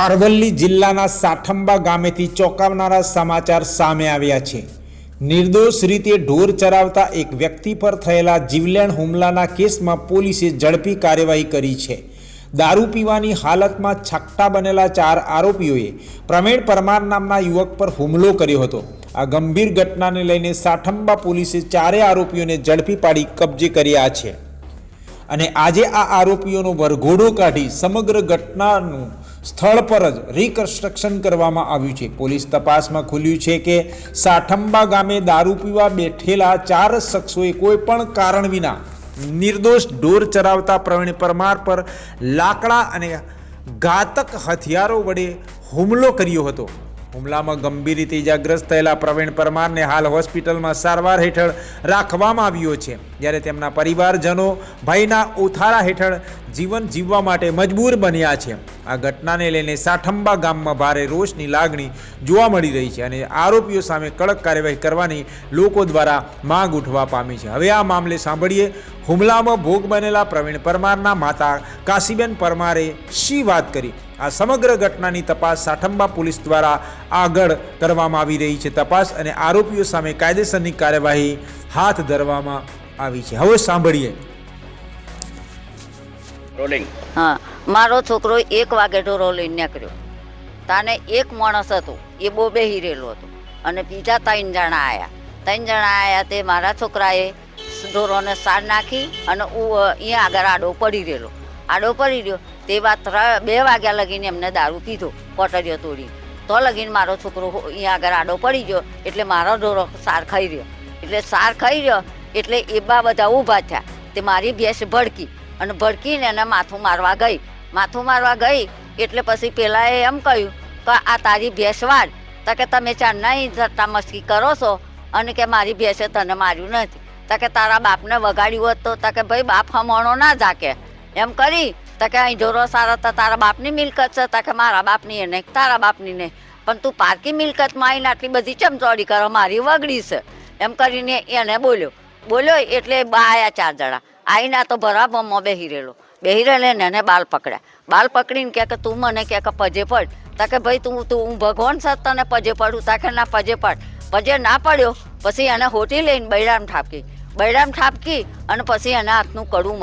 અરવલ્લી જિલ્લાના સાઠંબા ગામેથી ચોંકાવનારા સમાચાર સામે આવ્યા છે। નિર્દોષ રીતે ઢોર ચરાવતા એક વ્યક્તિ પર થયેલા જીવલેણ હુમલાના કેસમાં પોલીસે ઝડપી કાર્યવાહી કરી છે। દારૂ પીવાની હાલતમાં છાકટા બનેલા 4 આરોપીઓએ પ્રવીણ પરમાર નામના યુવક પર હુમલો કર્યો હતો। આ ગંભીર ઘટનાને લઈને સાઠંબા પોલીસે 4 આરોપીઓને ઝડપી પાડી કબજે કર્યા છે અને આજે આ આરોપીઓનો વરઘોડો કાઢી સમગ્ર ઘટનાનું સ્થળ પર જ રિકન્સ્ટ્રક્શન કરવામાં આવ્યું છે। પોલીસ તપાસમાં ખુલ્યું છે કે સાઠંબા ગામે દારૂ પીવા બેઠેલા 4 શખ્સોએ કોઈ પણ કારણ વિના નિર્દોષ ઢોર ચરાવતા પ્રવીણ પરમાર પર લાકડા અને ઘાતક હથિયારો વડે હુમલો કર્યો હતો। હુમલામાં ગંભીર રીતે ઇજાગ્રસ્ત થયેલા પ્રવીણ પરમારને હાલ હોસ્પિટલમાં સારવાર હેઠળ રાખવામાં આવ્યો છે, જ્યારે તેમના પરિવારજનો ભયના ઓથારા હેઠળ જીવન જીવવા માટે મજબૂર બન્યા છે। આ ઘટનાને લઈને સાઠંબા ગામમાં ભારે રોષની લાગણી જોવા મળી રહી છે અને આરોપીઓ સામે કડક કાર્યવાહી કરવાની લોકો દ્વારા માંગ ઉઠવા પામી છે। હવે આ મામલે સાંભળીએ હુમલામાં ભોગ બનેલા પ્રવીણ પરમારના માતા કાશીબેન પરમારે શી વાત કરી। આ સમગ્ર ઘટનાની તપાસ સાઠંબા પોલીસ દ્વારા આગળ કરવામાં આવી રહી છે। તપાસ અને આરોપીઓ સામે કાયદેસરની કાર્યવાહી હાથ ધરવામાં આવી છે। હવે સાંભળીએ। રોલિંગ। હા, મારો છોકરો 1 વાગે ઢોરો લઈને નીકળ્યો। તાને એક માણસ હતો, એ બહુ બેહી રહેલો હતો અને બીજા 3 જણા આવ્યા। 3 જણા આવ્યા તે મારા છોકરાએ ઢોરોને સાર નાખી અને અહીંયા આગળ આડો પડી રહ્યો। તે વાત 2 વાગ્યા લગીને એમને દારૂ પીધો, કોટરીઓ તોડી તો લગીને મારો છોકરો અહીંયા આગળ આડો પડી ગયો એટલે મારો ઢોરો સાર ખાઈ રહ્યો। એટલે એ બધા ઊભા થયા। તે મારી ભેંસ ભડકી અને ભડકીને એને માથું મારવા ગઈ એટલે પછી પેલાએ એમ કહ્યું કે આ તારી ભેંસ વાળ, તો કે તમે ચારના ધટ્ટા મસ્તી કરો છો અને કે મારી ભેંસે તને માર્યું નથી, તો કે તારા બાપને વગાડ્યું હોત તો કે ભાઈ બાપ હમણો ના જાકે એમ કરી, તો કે અહીં ઢોરો સારા તો તારા બાપની મિલકત છે, તો કે મારા બાપની એ નહીં, તારા બાપની નહીં, પણ તું પારકી મિલકતમાં આવીને આટલી બધી ચમચોડી કરો, મારી વગડી છે એમ કરીને એને બોલ્યો એટલે બા આવ્યા 4 જણા આવીને તો બરાબરમાં બેહી રહેલો એને બાલ પકડીને કે તું મને કે પજે પડ, તો કે ભાઈ તું હું ભગવાન છે તને પજે પડું, તો કે ના પજે ના પડ્યો। પછી એને હોટી લઈને બૈરામ ઠાપકી અને પછી એને હાથનું કડું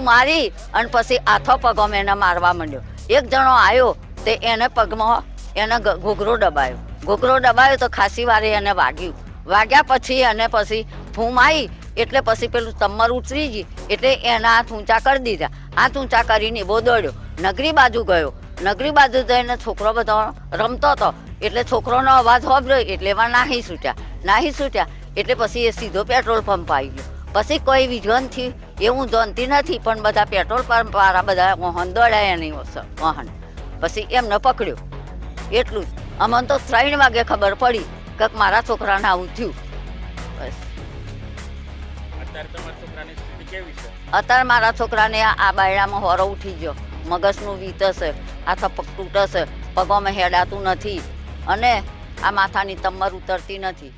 મારી અને પછી હાથો પગમાં એને મારવા માંડ્યો। એક જણો આવ્યો તે એને પગમાં એને ઘૂઘરો દબાયો તો ખાસી વારે એને વાગ્યા પછી ફૂમ આવી એટલે પછી પેલું તમ્મર ઉતરી ગઈ એટલે એના હાથ ઊંચા કરી દીધા। હાથ ઊંચા કરીને બહુ દોડ્યો, નગરી બાજુ જઈને છોકરો બધો રમતો હતો એટલે છોકરોનો અવાજ હોભળ્યો એટલે એમાં નાહી છૂટ્યા એટલે પછી એ સીધો પેટ્રોલ પંપ આવી ગયો। પછી કોઈ વિઝનથી એવું જાણતી નથી પણ બધા પેટ્રોલ પંપ વાળા બધા વાહન દોડાયા નહીં વાહન, પછી એમને પકડ્યો। એટલું જ અમને તો 3 વાગે ખબર પડી કે મારા છોકરાને આવું થયું। બસ અત્યારે મારા છોકરાને આ બાયડામાં હોરો ઉઠી ગયો, મગજનું વીતશે, હાથ પગ તૂટશે, પગોમાં હેડાતું નથી અને આ માથાની તમ્મર ઉતરતી નથી।